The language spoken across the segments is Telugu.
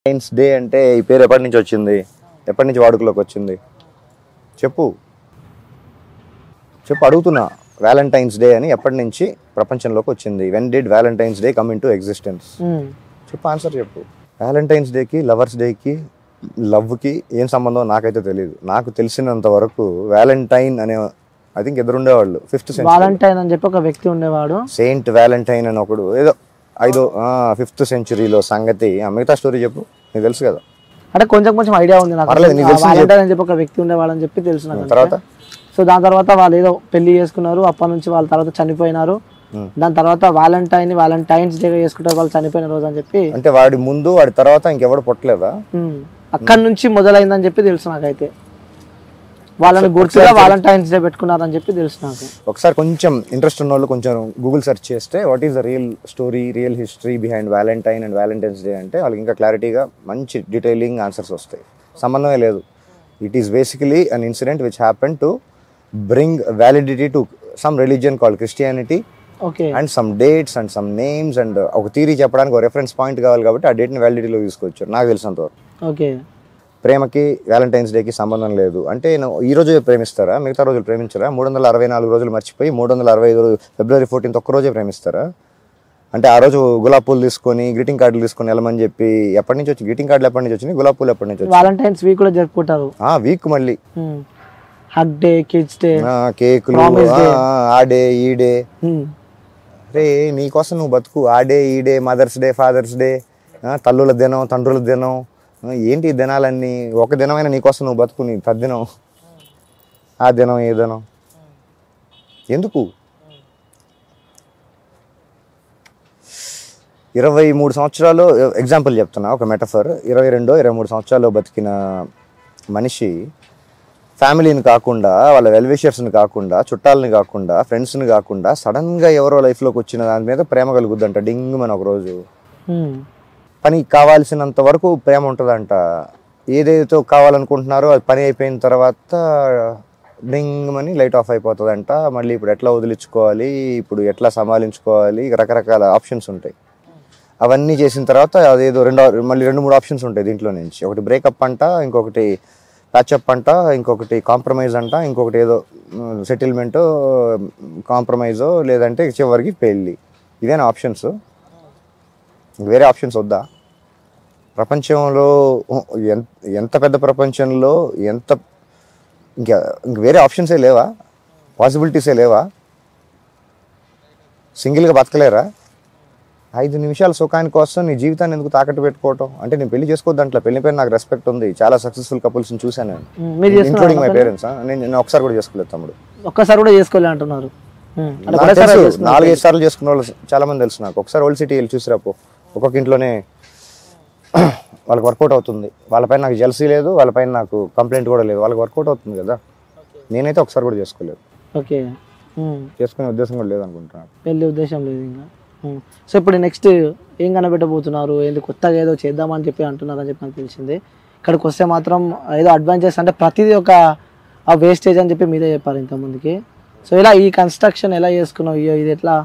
వ్యాలంటైన్స్ డే అంటే ఈ పేరు ఎప్పటి నుంచి వచ్చింది, ఎప్పటి నుంచి వాడుకలోకి వచ్చింది చెప్పు చెప్పు అడుగుతున్నా. వ్యాలంటైన్స్ డే అని ఎప్పటి నుంచి ప్రపంచంలోకి వచ్చింది? When did Valentine's day come in to existence? చెప్పు, ఆన్సర్ చెప్పు. వ్యాలంటైన్స్ డేకి, లవర్స్ డేకి, లవ్కి ఏం సంబంధం నాకైతే తెలియదు. నాకు తెలిసినంత వరకు వ్యాలంటైన్ అనే ఐ థింక్ ఎదురు ఉండేవాళ్ళు 5th సెంచరీ. వాలంటైన్ అని చెప్పి ఒక వ్యక్తి ఉండేవాడు, సెయింట్ వ్యాలంటైన్ అని ఒకడు, ఏదో 5th సెంచరీలో సంగతి. మిగతా స్టోరీ చెప్పు, నీకు తెలుసు కదా. అంటే కొంచెం కొంచెం ఐడియా ఉంది నాకు. పర్లేదు, నీకు తెలిసింది వాలంటైన్ అని చెప్పి ఒక వ్యక్తి ఉండేవాడు అని చెప్పి తెలుసు నాకు. తర్వాత సో దాని తర్వాత వాళ్ళు ఏదో పెళ్లి చేసుకున్నారు, అప్పటి నుంచి వాళ్ళ తర్వాత చనిపోయినారు. దాని తర్వాత వ్యాలంటైన్స్ డే చేసుకుంటారు వాళ్ళు చనిపోయిన రోజు అని చెప్పి. అంటే వాడి ముందు వాడి తర్వాత ఇంకెవడు పుట్టలేదా? అక్కడి నుంచి మొదలైందని చెప్పి తెలుసు నాకైతే. వాళ్ళని గుర్తుగా వ్యాలంటైన్స్ డే పెట్టుకున్నారని చెప్పి తెలుసు నాకు. ఒకసారి కొంచెం ఇంట్రెస్ట్ ఉన్న వాళ్ళు కొంచెం గూగుల్ సెర్చ్ చేస్తే what is the real story, real history behind Valentine and Valentine's day అంటే వాళ్ళకి ఇంకా క్లారిటీగా మంచి డీటెయిలింగ్ ఆన్సర్స్ వస్తాయి. సంబంధమే లేదు. It is basically an incident which happen to bring validity to some religion called Christianity and some dates and some names and ఒక థియరీ చెప్పడానికి ఒక రెఫరెన్స్ పాయింట్ కావాలి కాబట్టి ఆ డేట్ని వ్యాలిడిటీలో తీసుకొచ్చారు నాకు తెలిసినంతవరకు. ఓకే, ప్రేమకి వ్యాలంటైన్స్ డేకి సంబంధం లేదు అంటే ఈ రోజు ప్రేమిస్తారా, మిగతా రోజులు ప్రేమించరా? 364 రోజులు మర్చిపోయి 365 ఫిబ్రవరి 14 ఒక్కరోజే ప్రేమిస్తారా? అంటే ఆ రోజు గులాబ్ పూలు తీసుకొని గ్రీటింగ్ కార్డులు తీసుకొని వెళ్ళమని చెప్పి ఎప్పటి నుంచి వచ్చి గ్రీటింగ్ కార్డులు ఎప్పటి నుంచి వచ్చినాయి, గులాబ్ పూలు ఎప్పటి నుంచి వచ్చి? వాలంటైన్స్ వీక్ కూడా జరుపుకుంటారు. వీక్ మళ్ళీ హగ్ డే, కిడ్స్ డే, కేకులు, ఆ డే ఈ డే. రే నీకోసం నువ్వు బతుకు. ఆ డే ఈ day, mother's day, father's day, తల్లుల దినం, తండ్రుల దినం, ఏంటి ఈ దినాలన్నీ? ఒక దినమైనా నీకోసం నువ్వు బతుకు. నీ తద్దినం, ఆ దినం, ఏ దినం ఎందుకు? 23 సంవత్సరాలు ఎగ్జాంపుల్ చెప్తున్నా, ఒక మెటఫర్. 22-23 సంవత్సరాలు బతికిన మనిషి ఫ్యామిలీని కాకుండా, వాళ్ళ వెల్విషర్స్ని కాకుండా, చుట్టాలని కాకుండా, ఫ్రెండ్స్ని కాకుండా సడన్గా ఎవరో లైఫ్లోకి వచ్చిన దాని మీద ప్రేమ కలుగుద్దంట డింగ్ మన ఒక రోజు. పని కావాల్సినంత వరకు ప్రేమ ఉంటుందంట. ఏదైతే కావాలనుకుంటున్నారో అది పని అయిపోయిన తర్వాత డింగ్ మని లైట్ ఆఫ్ అయిపోతుందంట. మళ్ళీ ఇప్పుడు ఎట్లా వదిలించుకోవాలి, ఇప్పుడు ఎట్లా సంభాలించుకోవాలి, రకరకాల ఆప్షన్స్ ఉంటాయి. అవన్నీ చేసిన తర్వాత అదేదో మళ్ళీ 2-3 ఆప్షన్స్ ఉంటాయి దీంట్లో నుంచి. ఒకటి బ్రేకప్ అంట, ఇంకొకటి ప్యాచప్ అంట, ఇంకొకటి కాంప్రమైజ్ అంట, ఇంకొకటి ఏదో సెటిల్మెంటో కాంప్రమైజో, లేదంటే చివరికి పెళ్ళి. ఇవేనా ఆప్షన్స్? వేరే ఆప్షన్స్ వద్దా? ప్రపంచంలో ఎంత పెద్ద ప్రపంచంలో ఇంక వేరే ఆప్షన్సే లేవా? పాసిబిలిటీసే లేవా? సింగిల్గా బతకలేరా? 5 నిమిషాల సుఖాని కోసం నీ జీవితాన్ని ఎందుకు తాకట్టు పెట్టుకోవటం? అంటే నేను పెళ్లి చేసుకోవద్దు అంటలా. పెళ్లి పైన నాకు రెస్పెక్ట్ ఉంది. చాలా సక్సెస్ఫుల్ కపుల్స్ని చూశాను నేను, ఇంక్లూడింగ్ మై పేరెంట్స్. నేను ఒకసారి కూడా చేసుకోలేదు తమ్ముడు. ఒక్కసారి కూడా చేసుకోలే అంటున్నారు. 4-5 సార్లు చేసుకున్న వాళ్ళు చాలా మంది తెలుసు నాకు. ఒకసారి ఓల్డ్ సిటీ వెళ్ళి చూసిరాపో. ఒక్కొక్క ఇంట్లోనే వాళ్ళకి వర్కౌట్ అవుతుంది. వాళ్ళపైన నాకు జెలసీ లేదు, వాళ్ళపైన నాకు కంప్లైంట్ కూడా లేదు. వాళ్ళకి వర్కౌట్ అవుతుంది కదా. నేనైతే ఒకసారి కూడా చేసుకోలేదు. ఓకే, చేసుకునే ఉద్దేశం కూడా లేదు అనుకుంటున్నాను. పెళ్ళి ఉద్దేశం లేదు ఇంకా. సో ఇప్పుడు నెక్స్ట్ ఏం కనబెట్టబోతున్నారు? ఏంది కొత్తగా ఏదో చేద్దామని చెప్పి అంటున్నారు అని చెప్పి నాకు తెలిసింది. ఇక్కడికి వస్తే మాత్రం ఏదో అడ్వాంటేజ్ అంటే ప్రతిదీ ఒక వేస్టేజ్ అని చెప్పి మీరే చెప్పారు ఇంతకుముందుకి. సో ఇలా ఈ కన్స్ట్రక్షన్ ఎలా చేసుకున్నావు? ఇది ఎట్లా?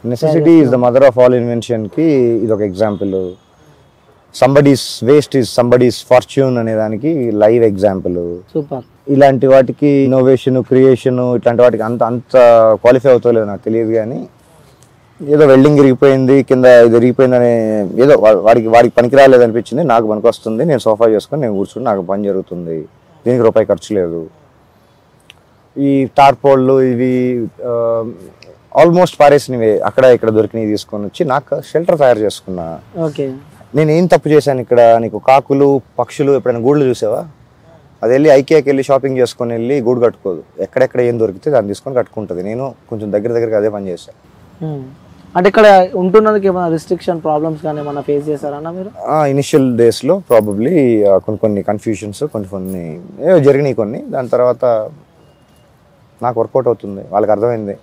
Necessity is the mother of all ఇన్వెన్షన్కి ఇది ఒక example. Somebody's waste is somebody's fortune అనే దానికి లైవ్ ఎగ్జాంపుల్. సూపర్. ఇలాంటి వాటికి ఇన్నోవేషన్, క్రియేషన్, ఇట్లాంటి వాటికి అంత క్వాలిఫై అవుతలేదు నాకు తెలియదు. కానీ ఏదో వెల్డింగ్ ఇరిగిపోయింది, కింద ఇది ఇరిగిపోయిందని ఏదో వాడికి పనికి రాలేదు అనిపించింది. నాకు పనికి వస్తుంది, నేను సోఫా చేసుకొని నేను కూర్చుని నాకు పని జరుగుతుంది, దీనికి రూపాయి ఖర్చు లేదు. ఈ టార్పోళ్ళు ఇవి ఆల్మోస్ట్ పారేసినవి అక్కడ ఇక్కడ దొరికినవి తీసుకొని వచ్చి నాకు షెల్టర్ తయారు చేసుకున్నా. ఓకే, నేను ఏం తప్పు చేశాను ఇక్కడ? నీకు కాకులు, పక్షులు ఎప్పుడైనా గూళ్ళు చూసావా? అది వెళ్ళి ఐకియాకి వెళ్ళి షాపింగ్ చేసుకొని వెళ్ళి గూడు కట్టుకోదు. ఎక్కడెక్కడ ఏం దొరికితే దాన్ని తీసుకొని కట్టుకుంటుంది. నేను కొంచెం దగ్గరగా అదే పని చేశాను. అంటే ఇక్కడ ఉంటున్నందుకు ఏమైనా రిస్ట్రిక్షన్ ప్రాబ్లమ్స్ కానీ ఏమైనా ఫేస్ చేశారన్నా మీరు? ఇనిషియల్ డేస్లో ప్రాబబ్లీ కొన్ని కన్ఫ్యూషన్స్ కొన్ని జరిగినాయి కొన్ని. దాని తర్వాత నాకు వర్కౌట్ అవుతుంది. వాళ్ళకి అర్థమైంది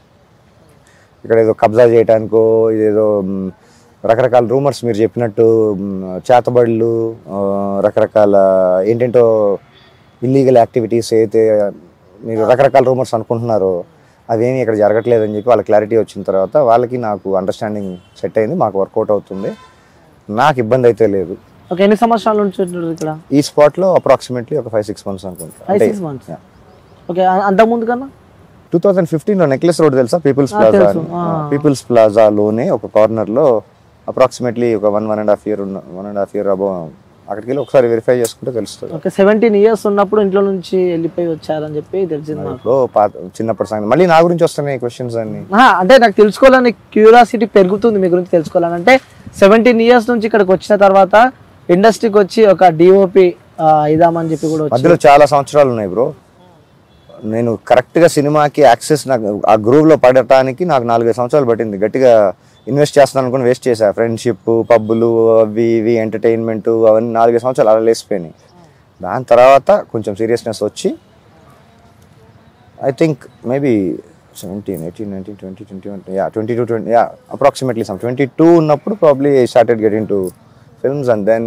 ఇక్కడ ఏదో కబ్జా చేయడానికో, ఇదేదో రకరకాల రూమర్స్ మీరు చెప్పినట్టు చేతబడులు, రకరకాల ఏంటంటో ఇల్లీగల్ యాక్టివిటీస్ అయితే మీరు రకరకాల రూమర్స్ అనుకుంటున్నారో అవేమీ ఇక్కడ జరగట్లేదని చెప్పి వాళ్ళ క్లారిటీ వచ్చిన తర్వాత వాళ్ళకి నాకు అండర్స్టాండింగ్ సెట్ అయింది. మాకు వర్కౌట్ అవుతుంది, నాకు ఇబ్బంది అయితే లేదు. ఓకే, ఎన్ని సంవత్సరాల నుంచి ఉంటున్నారు ఇక్కడ? ఈ స్పాట్లో అప్రాక్సిమేట్లీ ఒక 5-6 months అనుకుంటా. 5-6 months. ఓకే, అంతకుముందు కన్నా 2015లో నెక్లెస్ రోడ్ తెలుసా, పీపుల్స్ ప్లాజా తెలుసు. పీపుల్స్ ప్లాజాలోనే ఒక కార్నర్లో అప్రాక్సిమేట్లీ ఒక 1.5 year అబౌవ్ అక్కడికి వెళ్ళి ఒకసారి వెరిఫై చేసుకుంటే తెలుస్తుంది. ఓకే, 17 years ఉన్నప్పుడు ఇంట్లో నుంచి వెళ్ళిపోయి వచ్చారని చెప్పి తెలిసింది నాకు. ఇప్పుడు చిన్నప్పటి సంగతి మళ్ళీ నా గురించి వస్తున్నాయి క్వశ్చన్స్ అన్ని. అంటే నాకు తెలుసుకోవాలని క్యూరియాసిటీ పెరుగుతుంది మీ గురించి తెలుసుకోవాలని. అంటే 17 years నుంచి ఇక్కడికి వచ్చిన తర్వాత ఇండస్ట్రీకి వచ్చి ఒక డిఓపి ఇదామని చెప్పి కూడా మధ్యలో చాలా సంవత్సరాలు ఉన్నాయి బ్రో. నేను కరెక్ట్గా సినిమాకి యాక్సెస్ నాకు ఆ గ్రూవ్లో పడటానికి నాకు 4-5 సంవత్సరాలు పట్టింది. గట్టిగా ఇన్వెస్ట్ చేస్తాను అనుకుని వేస్ట్ చేశా. ఫ్రెండ్షిప్, పబ్బులు, అవి ఇవి ఎంటర్టైన్మెంట్ అవన్నీ 4-5 సంవత్సరాలు అలా లేసిపోయినాయి. దాని తర్వాత కొంచెం సీరియస్నెస్ వచ్చి ఐ థింక్ మేబీ 17, 18, 19, 20, 21, 22, 20, అప్రాక్సిమేట్లీ 22 ఉన్నప్పుడు probably I started getting to films. And then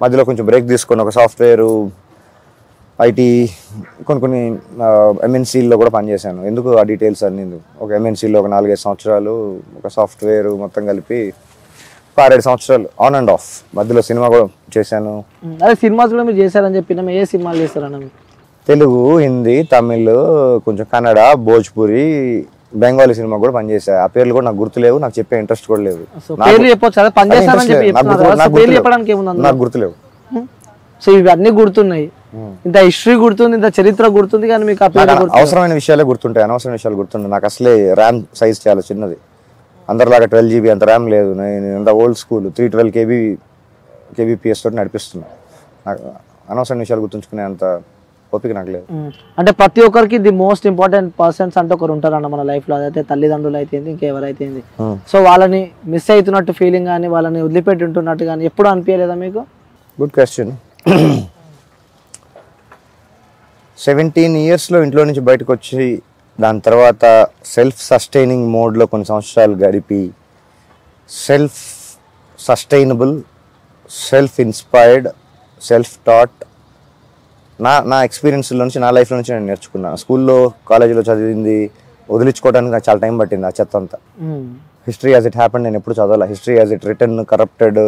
మధ్యలో కొంచెం బ్రేక్ తీసుకొని ఒక సాఫ్ట్వేరు, ఐటీ, కొన్ని ఎంఎన్సీల్లో కూడా పనిచేశాను. ఎందుకు ఆ డీటెయిల్స్ అన్ని, ఒక ఎంఎన్సీలో ఒక 4-5 సంవత్సరాలు, ఒక సాఫ్ట్వేర్ మొత్తం కలిపి 6-7 సంవత్సరాలు ఆన్ అండ్ ఆఫ్. మధ్యలో సినిమా కూడా చేశాను. అదే సినిమాస్ కూడా మీరు చేశారని చెప్పిన, ఏ సినిమాలు చేస్తారన్న? తెలుగు, హిందీ, తమిళ్, కొంచెం కన్నడ, భోజ్పురి, బెంగాలీ సినిమా కూడా పనిచేసా. ఆ పేర్లు కూడా నాకు గుర్తులేవు, నాకు చెప్పే ఇంట్రెస్ట్ కూడా లేదు. నాకు గుర్తులేవు. సో ఇవన్నీ గుర్తున్నాయి, ఇంత హిస్టరీ గుర్తుంది, ఇంత చరిత్ర గుర్తుంది, కానీ మీకు అవసరమైన విషయాలే గుర్తుంటాయి, అనవసరమైన విషయాలు గుర్తుంటాయి. నాకు అసలే ర్యామ్ సైజ్ చాలా చిన్నది, అందరిలాగా 12 GB అంత ర్యామ్ లేదు. నేను అంత ఓల్డ్ స్కూల్ 312 kbps తోటి నడిపిస్తున్నా. నాకు అనవసరమైన విషయాలు గుర్తుంచుకునే అంత ఓపిక నాకు లేదు. అంటే ప్రతి ఒక్కరికి ది మోస్ట్ ఇంపార్టెంట్ పర్సన్స్ అంటే ఒకరు ఉంటారన్న మన లైఫ్ లో. అదైతే తల్లిదండ్రులు అయితే ఇంకెవరైతే. సో వాళ్ళని మిస్ అవుతున్నట్టు ఫీలింగ్ కానీ, వాళ్ళని వదిలిపెట్టి ఉంటున్నట్టు కానీ ఎప్పుడు అనిపించలేదా మీకు? Good question. 17 yearsలో ఇంట్లో నుంచి బయటకు వచ్చి దాని తర్వాత సెల్ఫ్ సస్టైనింగ్ మోడ్లో కొన్ని సంవత్సరాలు గడిపి self sustainable, self inspired, self taught నా ఎక్స్పీరియన్స్లో నుంచి, నా లైఫ్లో నుంచి నేను నేర్చుకున్నాను. స్కూల్లో, కాలేజీలో చదివింది వదిలించుకోవడానికి నాకు చాలా టైం పట్టింది. ఆ చెత్త అంతా హిస్టరీ యాజ్ ఇట్ హ్యాపెండ్ నేను ఎప్పుడు చదవాలి. History as it return, corrupted,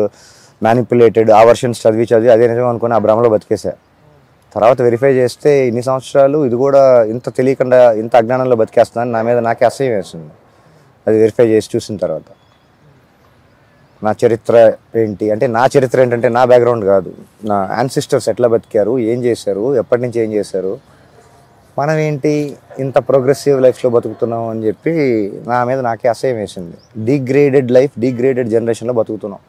manipulated, ఆ వర్షన్స్ చదివి అదే నిజం అనుకుని ఆ భ్రమలో బతికేసా. తర్వాత వెరిఫై చేస్తే ఇన్ని సంవత్సరాలు ఇది కూడా ఇంత తెలియకుండా, ఇంత అజ్ఞానంలో బతికేస్తున్నాను, నా మీద నాకే అసహ్యం వేస్తుంది. అది వెరిఫై చేసి చూసిన తర్వాత నా చరిత్ర ఏంటి అంటే, నా చరిత్ర ఏంటంటే నా బ్యాక్గ్రౌండ్ కాదు, నా యాన్సిస్టర్స్ ఎట్లా బతికారు, ఏం చేశారు, ఎప్పటి నుంచి ఏం చేశారు, మనం ఏంటి ఇంత ప్రోగ్రెసివ్ లైఫ్లో బతుకుతున్నాం అని చెప్పి నా మీద నాకే అసహ్యం వేసింది. డిగ్రేడెడ్ లైఫ్, డిగ్రేడెడ్ జనరేషన్లో బతుకుతున్నాం.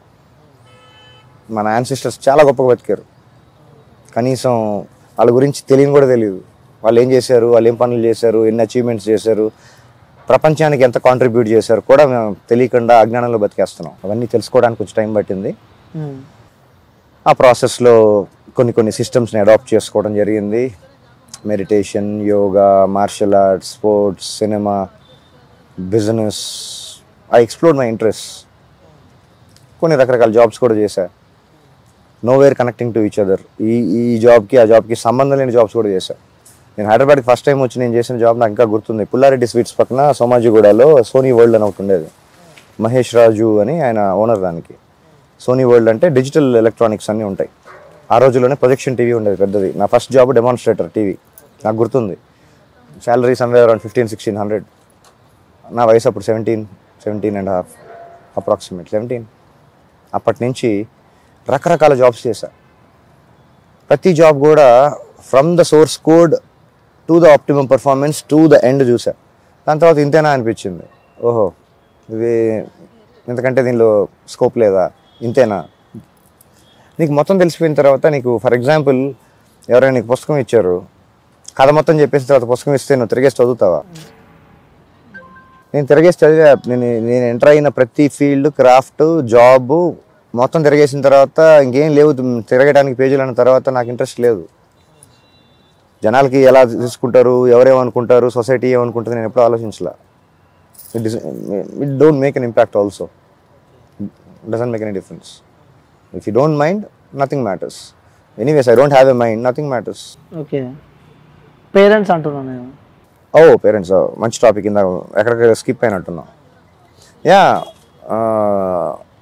మన యాన్సిస్టర్స్ చాలా గొప్పగా బతికారు, కనీసం వాళ్ళ గురించి తెలియని కూడా తెలియదు. వాళ్ళు ఏం చేశారు, వాళ్ళు ఏం పనులు చేశారు, ఎన్ని అచీవ్మెంట్స్ చేశారు, ప్రపంచానికి ఎంత కాంట్రిబ్యూట్ చేశారు కూడా మేము తెలియకుండా అజ్ఞానంలో బతికేస్తున్నాం. అవన్నీ తెలుసుకోవడానికి కొంచెం టైం పట్టింది. ఆ ప్రాసెస్లో కొన్ని సిస్టమ్స్ని అడాప్ట్ చేసుకోవడం జరిగింది. Meditation, yoga, martial arts, sports, cinema, business. I explored my interest. కొన్ని రకరకాల జాబ్స్ కూడా చేశా, nowhere connecting to each other. ఈ జాబ్కి ఆ జాబ్కి సంబంధం లేని జాబ్స్ కూడా చేశా. నేను హైదరాబాద్కి ఫస్ట్ టైం వచ్చి నేను చేసిన జాబ్ నాకు ఇంకా గుర్తుంది. పుల్లారెడ్డి స్వీట్స్ పక్కన సోమాజిగూడలో సోనీ వరల్డ్ అని ఒకటి ఉండేది. మహేష్ రాజు అని ఆయన ఓనర్. దానికి సోనీ వరల్డ్ అంటే డిజిటల్ ఎలక్ట్రానిక్స్ అన్నీ ఉంటాయి. ఆ రోజుల్లోనే ప్రొజెక్షన్ టీవీ ఉండేది పెద్దది. నా ఫస్ట్ జాబ్ డెమాన్స్ట్రేటర్ టీవీ, నాకు గుర్తుంది. Salary somewhere around 1500-1600. నా వయసు అప్పుడు 17.5 అప్రాక్సిమేట్ 17. అప్పటి నుంచి రకరకాల జాబ్స్ చేశా. ప్రతి జాబ్ కూడా from the source code to the optimum performance to the end చూసా. దాని తర్వాత ఇంతేనా అనిపించింది. ఓహో, ఇది ఎందుకంటే దీనిలో స్కోప్ లేదా, ఇంతేనా. నీకు మొత్తం తెలిసిపోయిన తర్వాత నీకు, ఫర్ ఎగ్జాంపుల్, ఎవరైనా నీకు పుస్తకం ఇచ్చారు, కథ మొత్తం చెప్పేసిన తర్వాత పుస్తకం ఇస్తే నువ్వు తిరిగేసి చదువుతావా? నేను తిరిగేసి చదివా. నేను ఎంటర్ అయిన ప్రతి ఫీల్డ్, క్రాఫ్ట్, జాబ్ మొత్తం తిరిగేసిన తర్వాత ఇంకేం లేవు తిరగడానికి పేజీలు అన్న తర్వాత నాకు ఇంట్రెస్ట్ లేదు. జనాలకి ఎలా తీసుకుంటారు, ఎవరేమనుకుంటారు, సొసైటీ ఏమనుకుంటుంది నేను ఎప్పుడూ ఆలోచించలే. It don't make an impact also, doesn't make any difference. If you don't mind, nothing matters. Anyways I don't have a mind, nothing matters. Okay, parents అంటున్నాను నేను. పేరెంట్స్ మంచి టాపిక్. ఇందాక ఎక్కడికి స్కిప్ అయినట్టున్నా. యా,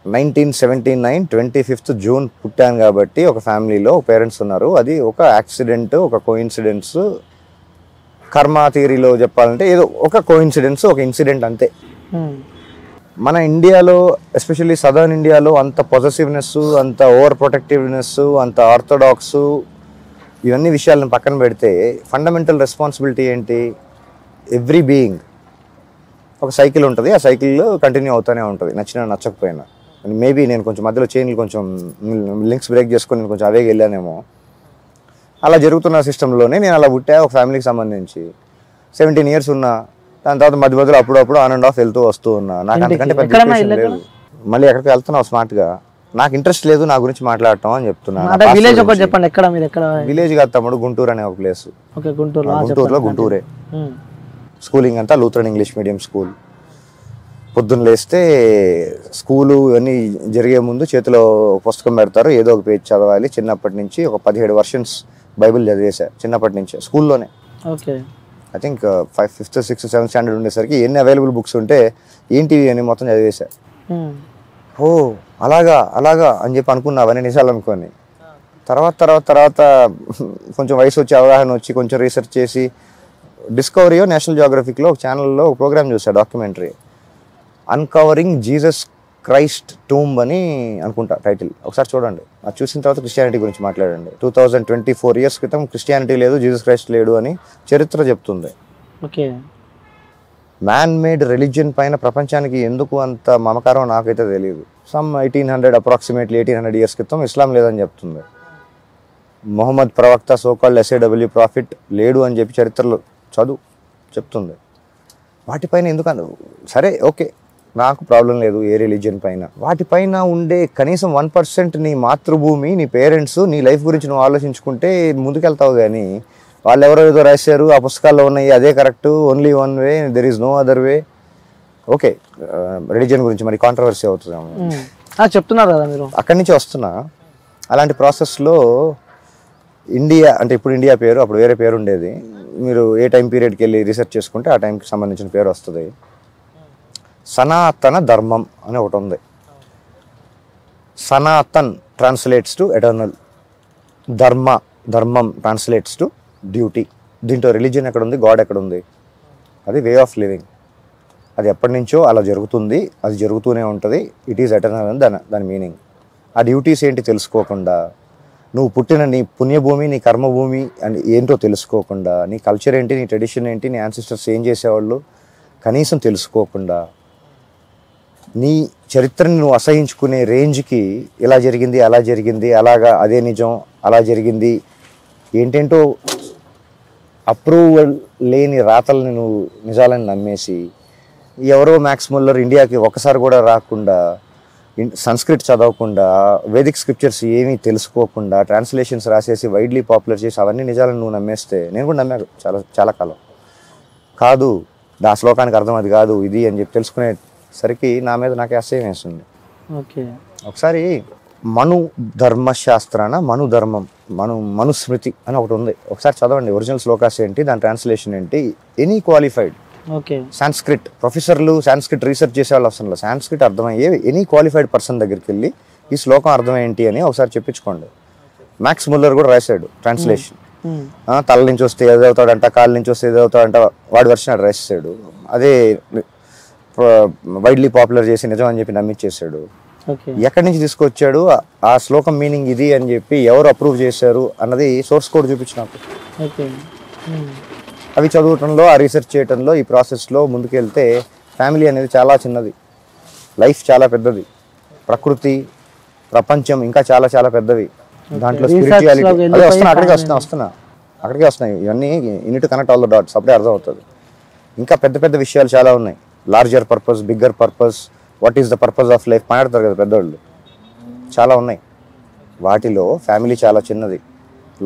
1979 25th జూన్ పుట్టాను కాబట్టి ఒక ఫ్యామిలీలో పేరెంట్స్ ఉన్నారు. అది ఒక యాక్సిడెంట్, ఒక కోఇన్సిడెన్స్, కర్మ థియరీలో చెప్పాలంటే ఏదో ఒక కోఇన్సిడెన్స్, ఒక ఇన్సిడెంట్ అంతే. మన ఇండియాలో ఎస్పెషల్లీ సదర్న్ ఇండియాలో అంత పొజెసివ్నెస్, అంత ఓవర్ ప్రొటెక్టివ్నెస్, అంత ఆర్థోడాక్స్, ఇవన్నీ విషయాలను పక్కన పెడితే ఫండమెంటల్ రెస్పాన్సిబిలిటీ ఏంటి? ఎవ్రీ బీయింగ్ ఒక సైకిల్ ఉంటుంది, ఆ సైకిల్ కంటిన్యూ అవుతూనే ఉంటుంది నచ్చినా నచ్చకపోయినా. మేబీ నేను కొంచెం మధ్యలో చైన్లు కొంచెం లింక్స్ బ్రేక్ చేసుకొని నేను కొంచెం అవే వెళ్ళానేమో. అలా జరుగుతున్న సిస్టంలోనే నేను అలా పుట్టా, ఒక ఫ్యామిలీకి సంబంధించి 17 years ఉన్నా. దాని తర్వాత మధ్య మధ్యలో అప్పుడప్పుడు ఆన్ అండ్ ఆఫ్ వెళ్తూ వస్తూ ఉన్నా. నాకు అంతకంటే పెద్ద ఇంట్రెస్ట్ లేదు. మళ్ళీ ఎక్కడికి వెళ్తున్నావు స్మార్ట్గా, నాకు ఇంట్రెస్ట్ లేదు నా గురించి మాట్లాడటం అని చెప్తున్నా. విలేజ్ ఒకటి చెప్పండి, ఎక్కడ మీరు ఎక్కడ? విలేజ్ కాదు తమ్ముడు, గుంటూరు అనే ఒక ప్లేస్. గుంటూరులో గుంటూరే. స్కూలింగ్ అంతా లూథరన్ ఇంగ్లీష్ మీడియం స్కూల్. పొద్దున్న లేస్తే స్కూలు ఇవన్నీ జరిగే ముందు చేతిలో పుస్తకం పెడతారు, ఏదో ఒక పేజ్ చదవాలి. చిన్నప్పటి నుంచి ఒక 17 versions బైబిల్ చదివేశా చిన్నప్పటి నుంచే స్కూల్లోనే. Okay. I think 5th 6th 7th standard ఉండేసరికి ఎన్ని అవైలబుల్ బుక్స్ ఉంటే ఏంటి అని మొత్తం చదివేశా. ఓ అలాగా అలాగా అని చెప్పి అనుకున్నా, అవన్నీ నిజాలు అనుకోని. తర్వాత కొంచెం వయసు వచ్చి అవగాహన వచ్చి కొంచెం రీసెర్చ్ చేసి డిస్కవరీయో నేషనల్ జియోగ్రఫిక్లో ఒక ఛానల్లో ఒక ప్రోగ్రామ్ చూసా, documentary, uncovering Jesus Christ tomb అని అనుకుంటా టైటిల్. ఒకసారి చూడండి. అది చూసిన తర్వాత క్రిస్టియానిటీ గురించి మాట్లాడండి. 2024 years క్రితం క్రిస్టియానిటీ లేదు, జీసస్ క్రైస్ట్ లేడు అని చరిత్ర చెప్తుంది. ఓకే. మ్యాన్ మేడ్ రిలీజియన్ పైన ప్రపంచానికి ఎందుకు అంత మమకారం నాకైతే తెలియదు. సమ్ 1800 అప్రాక్సిమేట్లీ 1800 years క్రితం ఇస్లాం లేదని చెప్తుంది. మొహమ్మద్ ప్రవక్త, సోకాల్డ్ SAW ప్రాఫిట్ లేడు అని చెప్పి చరిత్రలో చెప్తుంది. వాటిపైన ఎందుకు సరే ఓకే, నాకు ప్రాబ్లం లేదు ఏ రిలీజియన్ పైన. వాటిపైన ఉండే కనీసం 1% నీ మాతృభూమి, నీ పేరెంట్స్, నీ లైఫ్ గురించి నువ్వు ఆలోచించుకుంటే ముందుకెళ్తావు. కానీ వాళ్ళు ఎవరో ఏదో రాశారు, ఆ పుస్తకాల్లో ఉన్నాయి, అదే correct, only one way, there is no other way. Okay, religion గురించి మరి కాంట్రవర్సీ అవుతుంది చెప్తున్నారు కదా మీరు. అక్కడి నుంచి వస్తున్నా. అలాంటి ప్రాసెస్లో ఇండియా అంటే ఇప్పుడు ఇండియా పేరు, అప్పుడు వేరే పేరు ఉండేది. మీరు ఏ టైం పీరియడ్కి వెళ్ళి రీసెర్చ్ చేసుకుంటే ఆ టైంకి సంబంధించిన పేరు వస్తుంది. సనాతన ధర్మం అని ఒకటి ఉంది. సనాతన్ ట్రాన్స్లేట్స్ టు ఎటర్నల్, ధర్మం ట్రాన్స్లేట్స్ టు డ్యూటీ. దీంట్లో రిలీజియన్ ఎక్కడ ఉంది, గాడ్ ఎక్కడ ఉంది? అది వే ఆఫ్ లివింగ్. అది ఎప్పటి నుంచో అలా జరుగుతుంది, అది జరుగుతూనే ఉంటుంది. ఇట్ ఈజ్ ఎటర్నల్ అని దాని మీనింగ్. ఆ డ్యూటీస్ ఏంటి తెలుసుకోకుండా, నువ్వు పుట్టిన నీ పుణ్యభూమి, నీ కర్మభూమి అని ఏంటో తెలుసుకోకుండా, నీ కల్చర్ ఏంటి, నీ ట్రెడిషన్ ఏంటి, నీ యాన్సిస్టర్స్ ఏం చేసేవాళ్ళు కనీసం తెలుసుకోకుండా, నీ చరిత్రని నువ్వు అసహించుకునే రేంజ్కి ఇలా జరిగింది, అలా జరిగింది, అలాగా అదే నిజం, అలా జరిగింది, ఏంటేంటో అప్రూవల్ లేని రాతల్ని నువ్వు నిజాలని నమ్మేసి, ఎవరో మ్యాక్స్ ముల్లర్ ఇండియాకి ఒకసారి కూడా రాకుండా, సంస్కృత్ చదవకుండా, వేదిక్ స్క్రిప్చర్స్ ఏమీ తెలుసుకోకుండా ట్రాన్స్లేషన్స్ రాసేసి వైడ్లీ పాపులర్ చేసి అవన్నీ నిజాలను నువ్వు నమ్మేస్తే, నేను కూడా నమ్మాను చాలా చాలా కాలం. కాదు, ఆ శ్లోకానికి అర్థం అది కాదు ఇది అని చెప్పి తెలుసుకునేసరికి నా మీద నాకే అసహ్యం వేస్తుంది. ఓకే. ఒకసారి మను ధర్మశాస్త్రాన మనుస్మృతి అని ఒకటి ఉంది, ఒకసారి చదవండి. ఒరిజినల్ శ్లోకాస్ ఏంటి, దాని ట్రాన్స్లేషన్ ఏంటి, ఎనీ క్వాలిఫైడ్ సాంస్క్రిట్ ప్రొఫెసర్లు, సాంస్క్రిట్ రీసెర్చ్ చేసే వాళ్ళు అసలు సాంస్క్రిట్ అర్థమయ్యే ఎనీ క్వాలిఫైడ్ పర్సన్ దగ్గరికి వెళ్ళి ఈ శ్లోకం అర్థం ఏంటి అని ఒకసారి చెప్పించుకోండి. మ్యాక్స్ ముల్లర్ కూడా రాశాడు ట్రాన్స్లేషన్. తల నుంచి వస్తే ఏదవుతాడంట, కాళ్ళ నుంచి వస్తే ఏదవుతాడంట, వాడి వర్షన్ అక్కడ రాసేసాడు. అదే వైడ్లీ పాపులర్ చేసి నిజం అని చెప్పి నమ్మించేసాడు. ఎక్కడి నుంచి తీసుకొచ్చాడు, ఆ శ్లోకం మీనింగ్ ఇది అని చెప్పి ఎవరు అప్రూవ్ చేశారు అన్నది సోర్స్ కోడ్ చూపించు నాకు. అవి చదవటంలో, ఆ రీసెర్చ్ చేయటంలో, ఈ ప్రాసెస్లో ముందుకెళ్తే ఫ్యామిలీ అనేది చాలా చిన్నది, లైఫ్ చాలా పెద్దది, ప్రకృతి, ప్రపంచం ఇంకా చాలా చాలా పెద్దవి. దాంట్లో స్పిరిచువాలిటీ అదే అక్కడికే వస్తున్నాయి ఇవన్నీ. Unit connect all the dots, అప్పుడే అర్థం అవుతుంది. ఇంకా పెద్ద పెద్ద విషయాలు చాలా ఉన్నాయి. Larger purpose, bigger purpose, what is the purpose of life మాట్లాడతారు కదా పెద్దవాళ్ళు, చాలా ఉన్నాయి. వాటిలో ఫ్యామిలీ చాలా చిన్నది.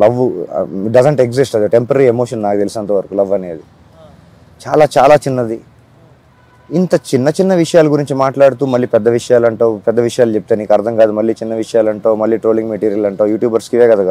లవ్ డజంట్ ఎగ్జిస్ట్, అది టెంపరీ ఎమోషన్ నాకు తెలిసినంత వరకు. లవ్ అనేది చాలా చాలా చిన్నది. ఇంత చిన్న చిన్న విషయాల గురించి మాట్లాడుతూ మళ్ళీ పెద్ద విషయాలు అంటావు, పెద్ద విషయాలు చెప్తే నీకు అర్థం కాదు, మళ్ళీ చిన్న విషయాలు అంటావు, మళ్ళీ ట్రోలింగ్ మెటీరియల్ అంటావు. యూట్యూబర్స్కి ఇవే కదా